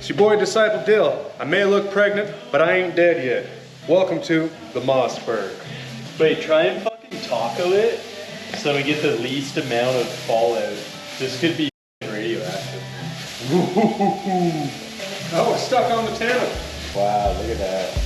It's your boy Disciple Dill. I may look pregnant, but I ain't dead yet. Welcome to the Mossberg. Wait, try and fucking taco it so we get the least amount of fallout. This could be radioactive. Oh, it's stuck on the table. Wow, look at that.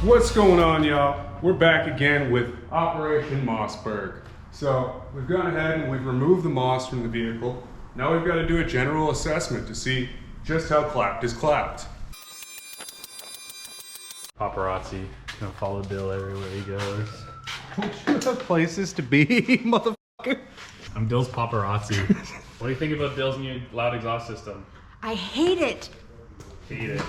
What's going on, y'all? We're back again with Operation Mossberg. So we've gone ahead and we've removed the moss from the vehicle. Now we've got to do a general assessment to see just how clapped is clapped. Paparazzi gonna follow Dill everywhere he goes. What the places to be, motherfucker? I'm Dill's paparazzi. What do you think about Dill's new loud exhaust system? I hate it. Hate it.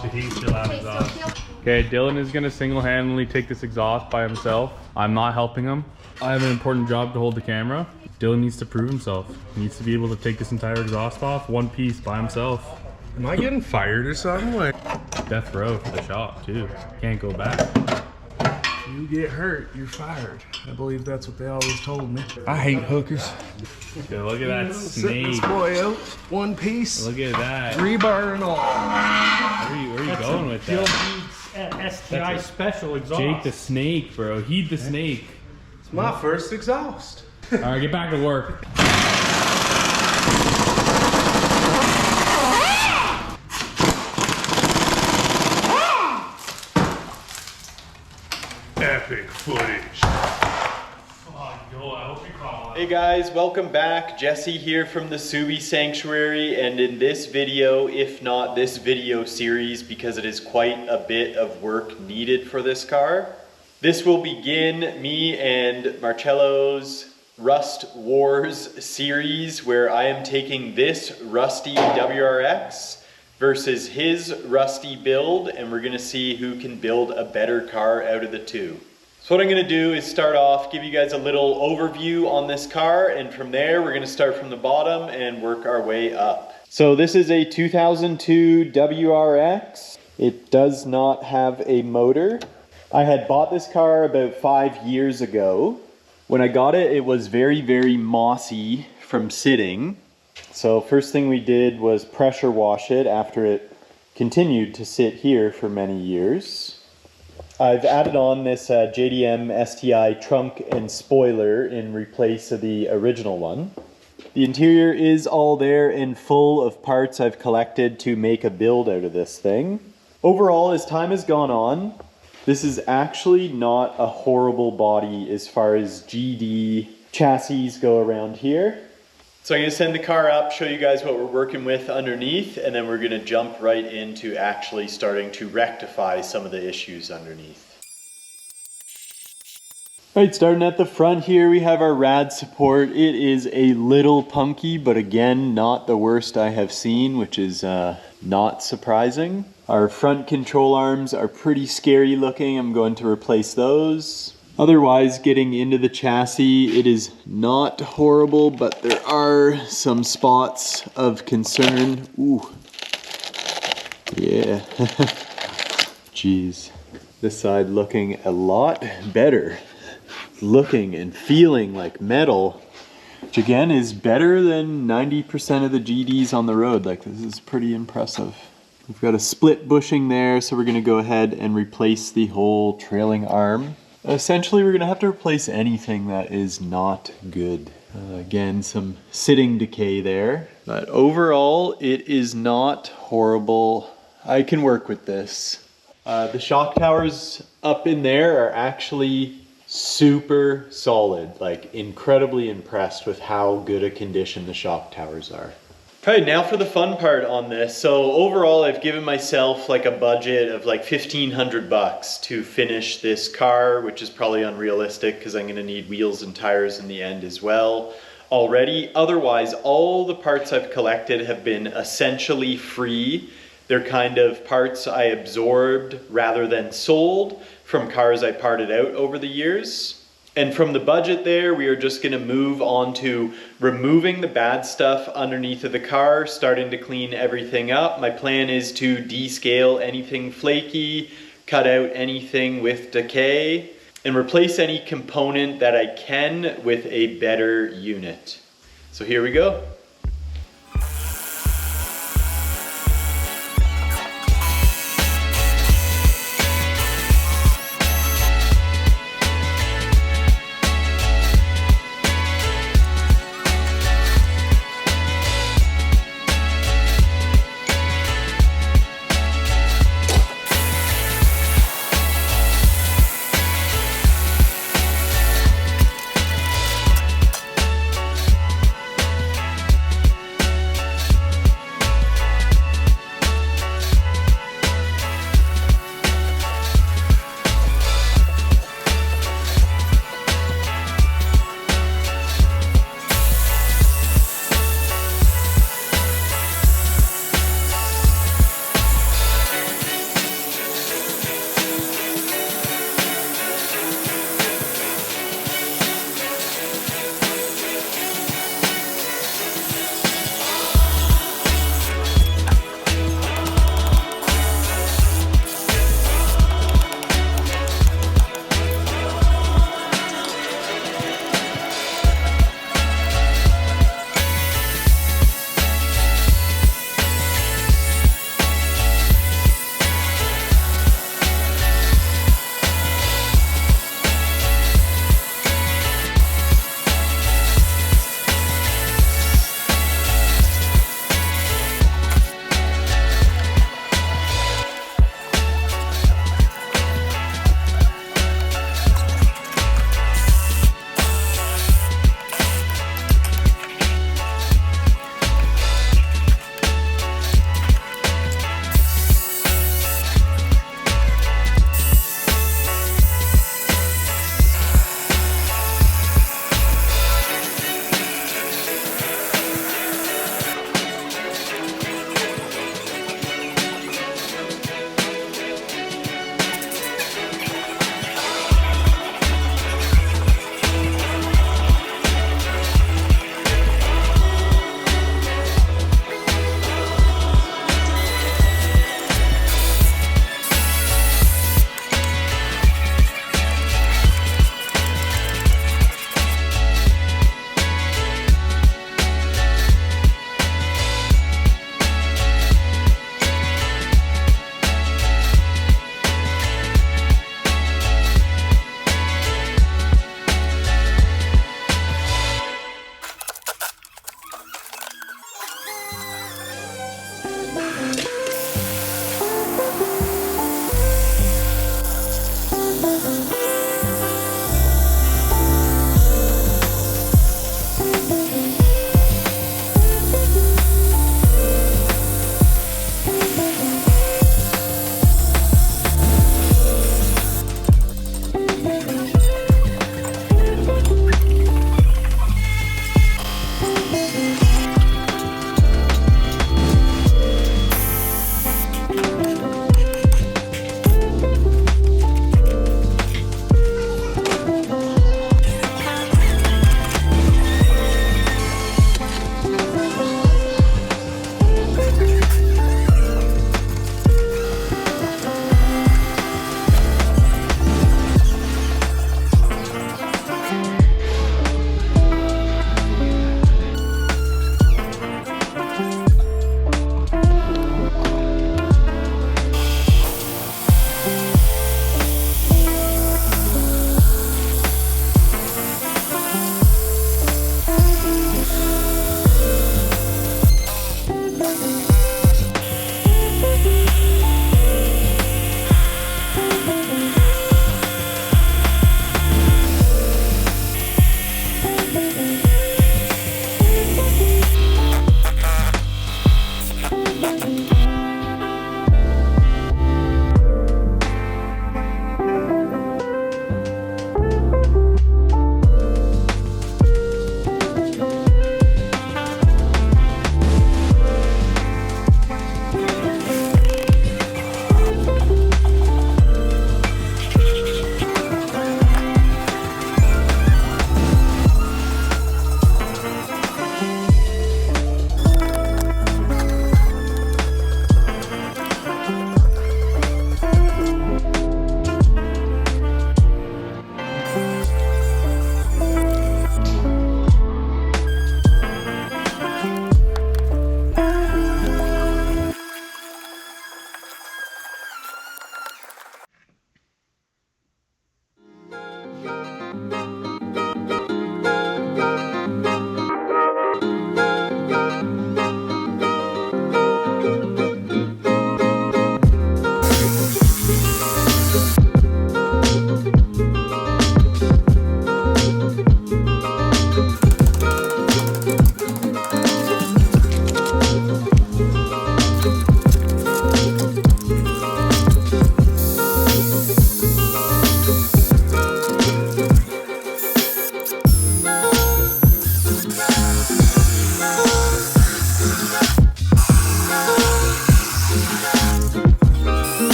Should he chill out exhaust? Okay, Dylan is gonna single-handedly take this exhaust by himself. I'm not helping him. I have an important job to hold the camera. Dylan needs to prove himself. He needs to be able to take this entire exhaust off one piece by himself. Am I getting fired or something? Like, Death row for the shop too. Can't go back. you get hurt, you're fired. I believe that's what they always told me. I hate hookers. Okay, look at that Set this snake. boy out, one piece, Look at that. rebar and all. Where are you going with Dill that? Beats STI special exhaust. Jake the snake, bro. Heed the snake. It's my first exhaust. All right, get back to work. Epic footage. Hey guys, welcome back. Jesse here from the Subi Sanctuary, and in this video, if not this video series, because it is quite a bit of work needed for this car, this will begin me and Marcello's Rust Wars series, where I am taking this rusty WRX versus his rusty build, and we're gonna see who can build a better car out of the two. So what I'm gonna do is start off, give you guys a little overview on this car, and from there we're gonna start from the bottom and work our way up. So this is a 2002 WRX. It does not have a motor. I had bought this car about 5 years ago. When I got it, it was very, very mossy from sitting. So first thing we did was pressure wash it after it continued to sit here for many years. I've added on this JDM STI trunk and spoiler in replace of the original one. The interior is all there and full of parts I've collected to make a build out of this thing. Overall, as time has gone on, this is actually not a horrible body as far as GD chassis go around here. So I'm gonna send the car up, show you guys what we're working with underneath, and then we're gonna jump right into actually starting to rectify some of the issues underneath. All right, starting at the front here, we have our rad support. It is a little punky, but again, not the worst I have seen, which is not surprising. Our front control arms are pretty scary looking. I'm going to replace those. Otherwise, getting into the chassis, it is not horrible, but there are some spots of concern. Ooh. Yeah. Jeez. This side looking a lot better. Looking and feeling like metal, which again is better than 90% of the GDs on the road. Like, this is pretty impressive. We've got a split bushing there, so we're gonna go ahead and replace the whole trailing arm. Essentially, we're gonna have to replace anything that is not good. Again, some sitting decay there. But overall, it is not horrible. I can work with this. The shock towers up in there are actually super solid. Like, incredibly impressed with how good a condition the shock towers are. Okay, now for the fun part on this. So overall, I've given myself like a budget of like 1,500 bucks to finish this car, which is probably unrealistic because I'm gonna need wheels and tires in the end as well already. Otherwise, all the parts I've collected have been essentially free. They're kind of parts I absorbed rather than sold from cars I parted out over the years. And from the budget there, we are just gonna move on to removing the bad stuff underneath of the car, starting to clean everything up. My plan is to descale anything flaky, cut out anything with decay, and replace any component that I can with a better unit. So here we go.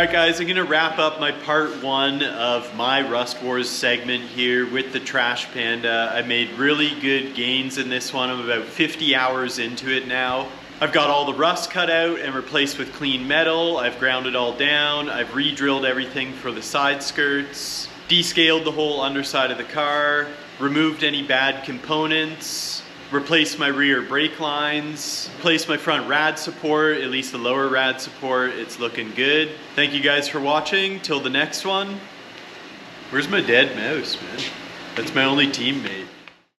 Alright guys, I'm gonna wrap up my part 1 of my Rust Wars segment here with the Trash Panda. I made really good gains in this one. I'm about 50 hours into it now. I've got all the rust cut out and replaced with clean metal. I've ground it all down. I've re-drilled everything for the side skirts, descaled the whole underside of the car, removed any bad components, replaced my rear brake lines, replaced my front rad support, at least the lower rad support. It's looking good. Thank you guys for watching. Till the next one. Where's my dead mouse, man? That's my only teammate.